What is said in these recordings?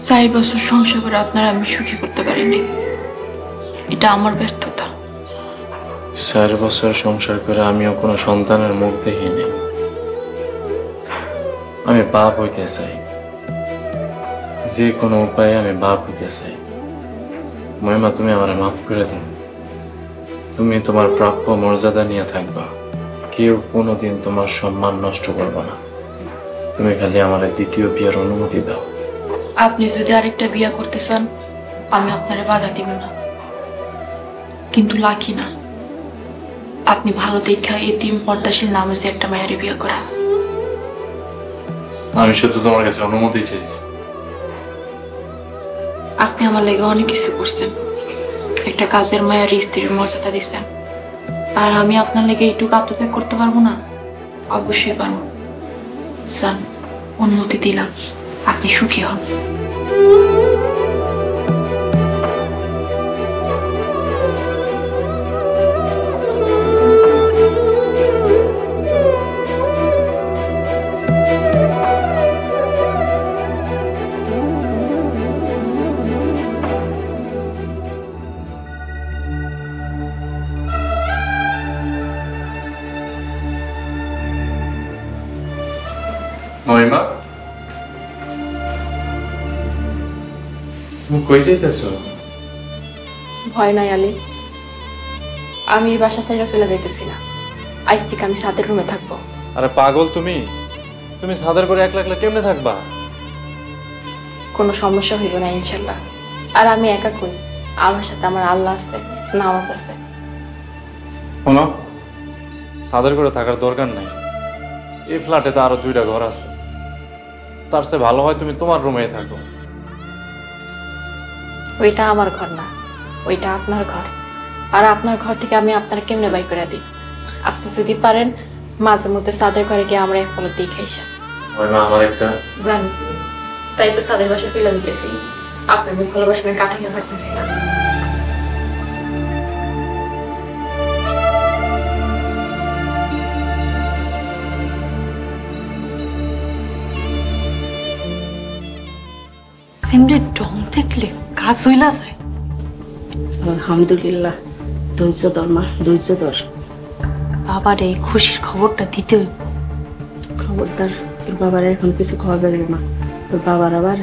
4 বছর সংসার করে আপনারা আমি সুখী করতে পারিনি, এটা আমার ব্যর্থতা। 4 বছর সংসার করে আমিও কোনো সন্তানের মুখ দেখিনি। আমি বাপ হইতে চাই, যে কোনো উপায়ে আমি বাপ হইতে চাই। মহিমা, তুমি আমার মাফ করে দাও। তুমি তোমার প্রাপ্য মর্যাদা নিয়ে থাকবা, কেউ কোনোদিন তোমার সম্মান নষ্ট করবে না। তুমি খালি আমার দ্বিতীয় বিয়ের অনুমতি দাও। আপনি যদি আরেকটা বিয়ে করতে চান আমি আপনারে বাধা দিব না, কিন্তু লাকি না আপনি ভালো দেখা এতিম পর্দাশীল নামাজে একটা মায়ের বিয়ে করা। আমি শুধু তোমার কাছে অনুমতি চাইছি। আপনি আমার লেগে অনেক কিছু করছেন, একটা কাজের মায়ের স্ত্রীর মর্যাদা দিচ্ছেন, আর আমি আপনার লেগে এইটুকু আত্মত্যাগ করতে পারবো না? অবশ্যই পারবো। স্যার, অনুমতি দিলাম, আপনি সুখী হন। মহিমা, তুমি কই যাইতেছো? ভয় নাই আলী, আমি এই বাসা ছেড়ে চলে যাইতেছি না। আজ থেকে আমি ছাদের রুমে থাকবো। আরে পাগল তুমি, তুমি ছাদের করে একলা একলা কেমনে থাকবা? কোনো সমস্যা হইব না ইনশাল্লাহ। আর আমি একা কই, আমার সাথে আমার আল্লাহ আছে, নামাজ আছে। শোনো, ছাদের করে থাকার দরকার নাই। এই ফ্ল্যাটে তো আরো 2টা ঘর আছে, তার চেয়ে ভালো হয় তুমি তোমার রুমেই থাকো। ওইটা আমার ঘর না, ওইটা আপনার ঘর। আর আপনার ঘর থেকে আমি আপনার কেমনে বাই করে দিই? আপনি যদি পারেন মাঝে মধ্যে ছাদের ঘরে গিয়ে আমরা এক পলক দিয়ে খাইসা। আমার একটা জানি, তাই তো ছাদের বাসায় চলে যেতেছি। আপনি আমি ভালোবাসা কাটাইয়া থাকতেছি না। সিমরে ঢং দেখলে কাজ হইলা যায়। আলহামদুলিল্লাহ, ধৈর্য ধর মা, ধৈর্য ধর। বাবার এই খুশির খবরটা দিতে হইব। খবরদার, তোর বাবার এখন কিছু খাওয়া যাবে না। তোর বাবার আবার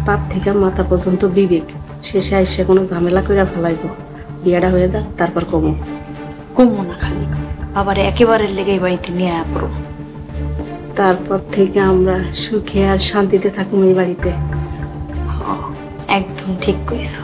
পাপ থেকে মাথা পর্যন্ত বিবেক, শেষে আইসে কোনো ঝামেলা করে ফেলাইব। বিয়েটা হয়ে যাক, তারপর কমো। কমো না খালি, বাবার একেবারে লেগে বাড়িতে নিয়ে পড়ো। তারপর থেকে আমরা সুখে আর শান্তিতে থাকুন এই বাড়িতে। একদম ঠিক কইছো।